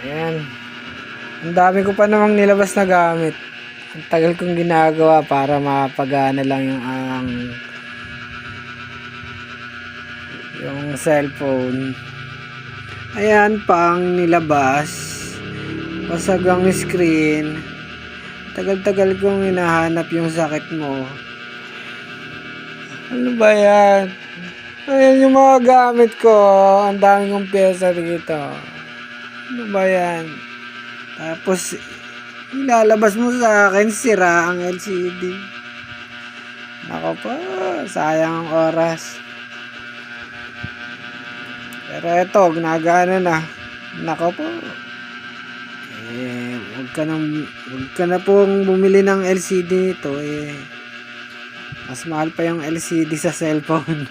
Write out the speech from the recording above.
Ayan. Ang dami ko pa namang nilabas na gamit. Ang tagal kong ginagawa para mapagana lang yung cellphone. Ayan, pang nilabas. Basag ang screen. Tagal-tagal kong hinahanap yung sakit mo. Ano ba yan? Ayan yung mga gamit ko. Ang dami kong pyesa dito. Ano ba yan? Tapos, ilalabas mo sa akin, sira ang LCD. Nako po, sayang ang oras. Pero eto, ginagana na. Nako po. Wag ka na pong bumili ng LCD nito. Mas mahal pa yung LCD sa cellphone.